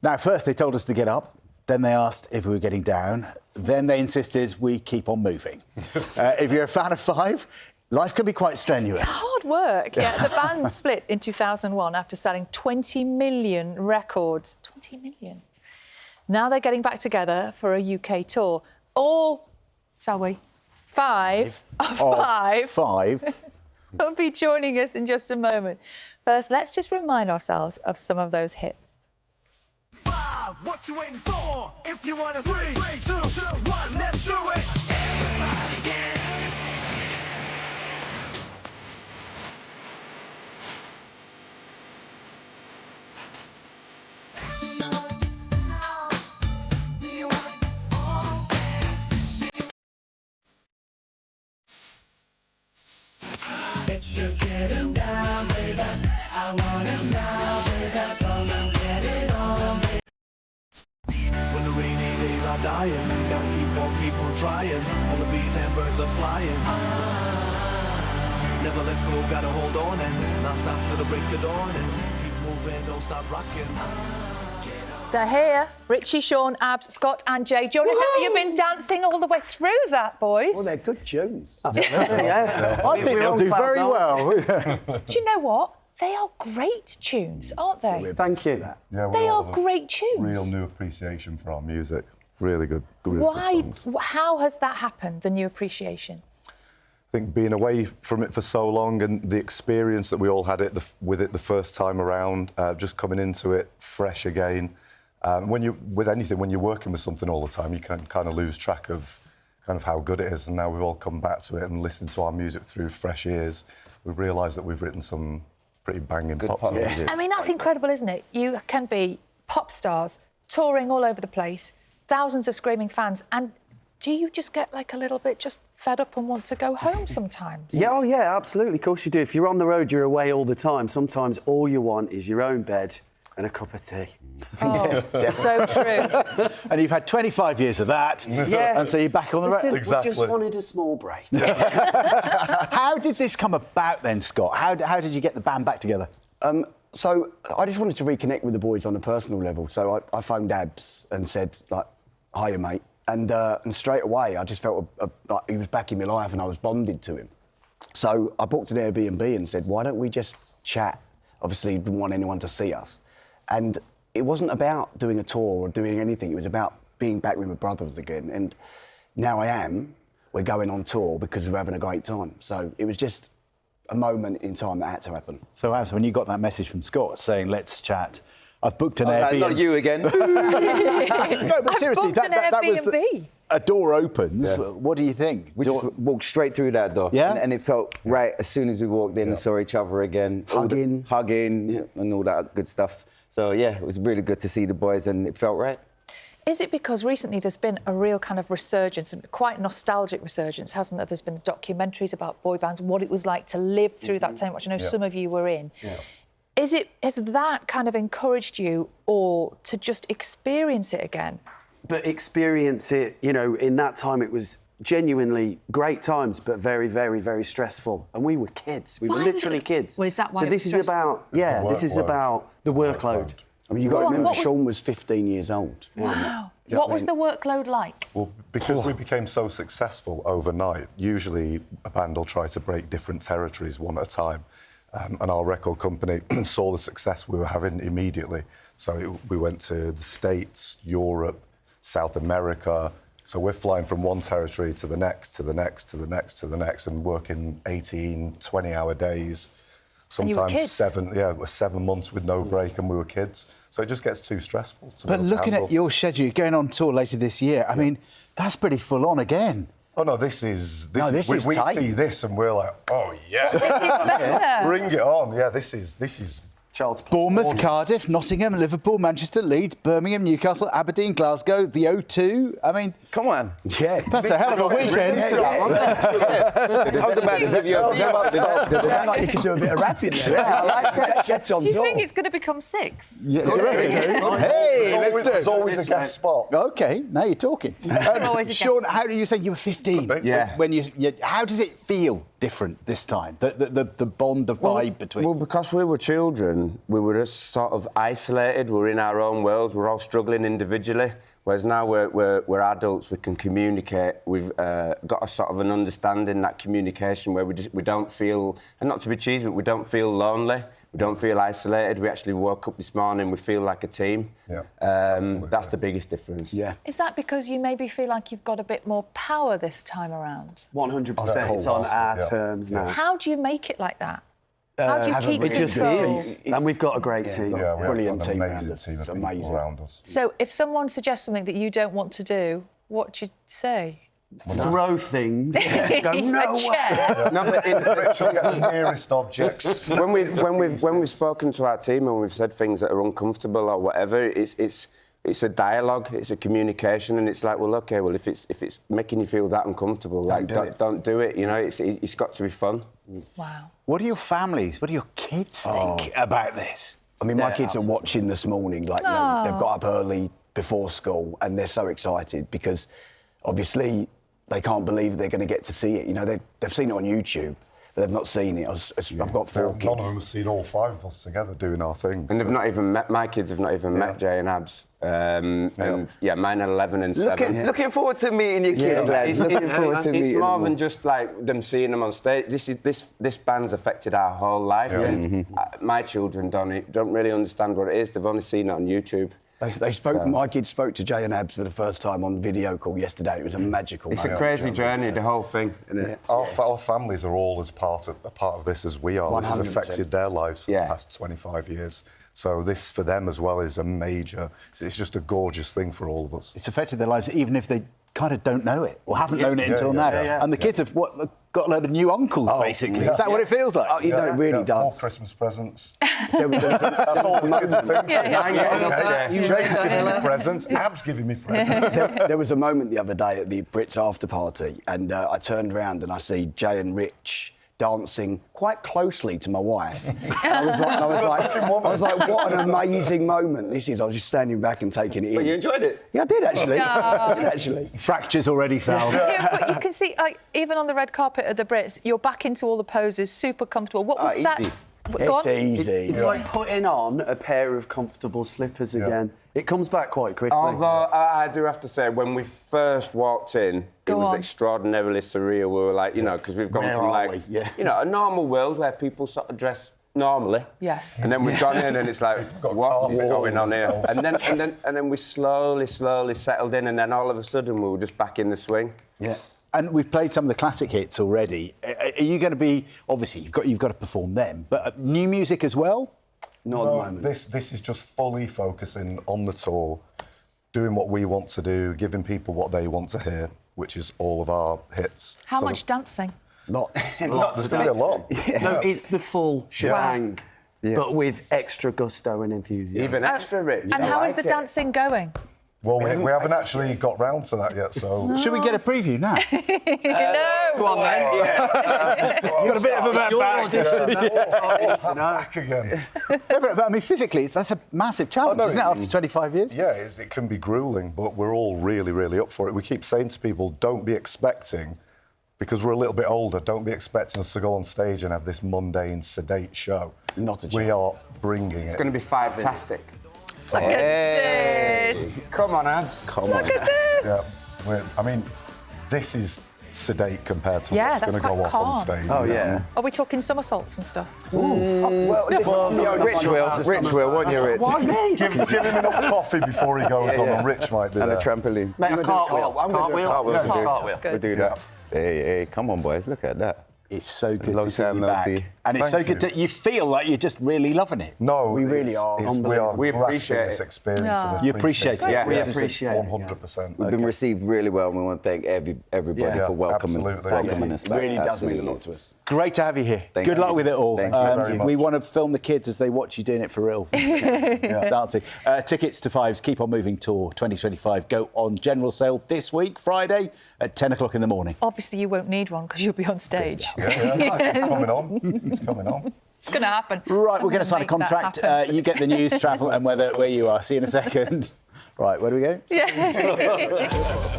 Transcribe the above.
Now, first they told us to get up, then they asked if we were getting down, then they insisted we keep on moving. If you're a fan of Five, life can be quite strenuous. It's hard work. Yeah, the band split in 2001 after selling 20 million records. 20 million. Now they're getting back together for a UK tour. All, shall we, five will be joining us in just a moment. First, let's just remind ourselves of some of those hits. 5, what you waiting for? If you want to 3, 2, 1, let's do it. Everybody get You're getting down, baby. I want it now, baby. Come and get it on, baby. When the rainy days are dying, gotta keep on trying. All the bees and birds are flying. Never let go, gotta hold on and not stop till the break of dawn. And keep moving, don't stop rocking. They're here. Ritchie, Sean, Abs, Scott and Jay. Jonas, you've been dancing all the way through that, boys. Well, they're good tunes. Yeah. I think they'll do very well. Do you know what? They are great tunes, aren't they? Thank you. Yeah, They are great tunes. Real new appreciation for our music. Really good. Why? Good songs. How has that happened, the new appreciation? I think being away from it for so long and the experience that we all had with it the first time around, just coming into it fresh again. When you're working with something all the time, you can kind of lose track of kind of how good it is. And now we've all come back to it and listened to our music through fresh ears. We've realised that we've written some pretty banging pop songs. I mean, that's incredible, isn't it? You can be pop stars, touring all over the place, thousands of screaming fans, and do you just get like a little bit just fed up and want to go home sometimes? Yeah, oh yeah, absolutely. Of course you do. If you're on the road, you're away all the time. Sometimes all you want is your own bed and a cup of tea. Oh, so true. And you've had 25 years of that, and so you're back on the road. Exactly. We just wanted a small break. How did this come about then, Scott? How did you get the band back together? So I just wanted to reconnect with the boys on a personal level. So I phoned Abs and said, like, hiya, mate. And straight away, I just felt like he was back in my life and I was bonded to him. So I booked an Airbnb and said, why don't we just chat? Obviously, didn't want anyone to see us. And it wasn't about doing a tour or doing anything. It was about being back with my brothers again. And now we're going on tour because we're having a great time. So it was just a moment in time that had to happen. So, Abs, when you got that message from Scott saying, let's chat, I've booked an Airbnb. Not you again. No, but seriously, that was a door opens. Yeah. What do you think? We just walked straight through that door. Yeah? And it felt right as soon as we walked in and saw each other again. Hugging. And all that good stuff. So, yeah, it was really good to see the boys and it felt right. Is it because recently there's been a real kind of resurgence, and quite nostalgic resurgence, hasn't there? There's been documentaries about boy bands, what it was like to live through that time, which I know some of you were in. Yeah. Has that kind of encouraged you all to just experience it again? But experience it, you know, in that time it was genuinely great times, but very, very, very stressful. And we were kids. We were literally kids. Well, is that why So this is about, this is about the workload. I mean, you've got to remember, Sean was 15 years old. Wow. What was the workload like? Well, because we became so successful overnight, usually a band will try to break different territories one at a time. And our record company saw the success we were having immediately. So we went to the States, Europe, South America. So we're flying from one territory to the next, to the next, to the next, to the next, and working 18, 20-hour days. Sometimes 7 months with no break, and we were kids. So it just gets too stressful. But looking at your schedule, going on tour later this year, I mean, that's pretty full on again. Oh no, this is we see this and we're like, oh yeah, This is better. bring it on. Yeah, this is Child's play. Bournemouth, Cardiff, Nottingham, Liverpool, Manchester, Leeds, Birmingham, Newcastle, Aberdeen, Glasgow, the O2. I mean, Come on. Yeah. that's a hell of a weekend. I was about to give you a... Sound like you could do a bit of rapping there. Yeah, I like that. Gets on Do you top. think it's going to become 6? Yeah, hey, let's do There's it. always a guest spot. OK, now you're talking. Always a guest Sean, how do you say you were 15? Yeah. When how does it feel different this time? The bond, the vibe between... Well, because we were children, we were just sort of isolated. We were in our own worlds. We're all struggling individually. Whereas now we're adults, we can communicate. We've got a sort of an understanding, that communication, where we don't feel, and not to be cheesy, but we don't feel lonely. We don't feel isolated. We actually woke up this morning, we feel like a team. Yeah, that's the biggest difference. Yeah. Is that because you maybe feel like you've got a bit more power this time around? 100%. It's on our terms now. How do you make it like that? How do you keep It just control? is. And we've got a great team. Yeah, we Brilliant have team an around amazing us. team of It's people amazing. around us. So if someone suggests something that you don't want to do, what do you say? Throw things. Go, no A chair. No, but Rachel, get the nearest objects. when we've spoken to our team and we've said things that are uncomfortable or whatever, it's a dialogue, it's a communication, and it's like, well, okay, well, if it's making you feel that uncomfortable, don't do it. You know, it's got to be fun. Wow. What do your families, what do your kids think about this? I mean, my kids are watching this morning. Like, you know, they've got up early before school, and they're so excited because, obviously, they can't believe they're going to get to see it. You know, they've seen it on YouTube, but they've not seen it. I've got 4 kids. None of them have seen all 5 of us together doing our thing. And they've not even met, my kids have not even met Jay and Abs. And mine are 11 and 7. Looking forward to meeting your kids, lads. Looking forward to meeting It's more them. than just like them seeing them on stage. This band's affected our whole life. Yeah. And my children don't really understand what it is. They've only seen it on YouTube. They spoke. My kids spoke to Jay and Abs for the first time on video call yesterday. It was a magical. It's a crazy journey, the whole thing. Isn't it? Our families are all a part of this as we are. This has 100%. affected their lives for Yeah. the past 25 years. So this, for them as well, is a major... It's just a gorgeous thing for all of us. It's affected their lives even if they kind of don't know it or haven't known it until now. And the kids have got a load of new uncles, basically. Is that what it feels like? You know, it really does. More Christmas presents. That's all the kids are thinking. Jay's giving me presents, Ab's giving me presents. There was a moment the other day at the Brits after party, and I turned around and I see Jay and Rich dancing quite closely to my wife. I was like, what an amazing moment this is. I was just standing back and taking it in. But you enjoyed it? Yeah, I did actually. Fractures already, Sal. Yeah, but you can see, like, even on the red carpet at the Brits, you're back into all the poses, super comfortable. What was that? Easy. Go on. It's easy. It's like putting on a pair of comfortable slippers again. It comes back quite quickly. Although I do have to say, when we first walked in, it Go was on. extraordinarily surreal. We were like, you know, because we've gone Where from are like, we? Yeah. you know, a normal world where people sort of dress normally. Yes. And then we've gone in and it's like, what is going on here? And then we slowly settled in, and then all of a sudden we were just back in the swing. Yeah. And we've played some of the classic hits already. Are you going to be... Obviously, you've got to perform them, but new music as well? Not at the moment. This is just fully focusing on the tour, doing what we want to do, giving people what they want to hear, which is all of our hits. How much dancing? Lot. There's going to be a lot. No, it's the full shebang, but with extra gusto and enthusiasm. Even extra rich. And how is the dancing going? Well, we haven't actually got round to that yet, so... Should we get a preview now? No. Go on then. Got a bit of a bad back. That's what I need to know. Back again. But I mean, physically, that's a massive challenge, isn't it, after 25 years? Yeah, it can be gruelling, but we're all really, really up for it. We keep saying to people, don't be expecting, because we're a little bit older, don't be expecting us to go on stage and have this mundane, sedate show. Not a chance. We are bringing it. It's going to be fantastic. Look at this. Come on, Abs. Look at this. Yeah, I mean, this is sedate compared to Yeah, what's going that's to go quite off on calm. stage. Oh, yeah. Are we talking somersaults and stuff? Rich will, won't you, Rich? Why me? Give him enough coffee before he goes on, and Rich might be And there. a trampoline. Mate, a cartwheel. I'm going to do a Cartwheel. Cartwheel. We'll do that. Hey, come on, boys, look at that. It's so good Long to see time you no back. see. And it's Thank so good you. to... You feel like you're just really loving it. No, We really are. We are We grasping appreciate this it. experience. Yeah. And You appreciate it. Yeah, We yeah. appreciate it. 100%. We've been received really well, and we want to thank everybody Yeah, for welcoming absolutely. us It back. really does mean a Absolutely. lot to us. Great to have you here. Thank Good you. luck with it all. Thank you very much. We want to film the kids as they watch you doing it for real. Dancing. Tickets to Five's Keep On Moving Tour 2025 go on general sale this week, Friday, at 10 o'clock in the morning. Obviously, you won't need one because you'll be on stage. Yeah, it's coming on. It's coming on. It's going to happen. Right, we're going to sign a Make that contract. happen. You get the news, travel, and where you are. See you in a second. Right, where do we go? Yeah.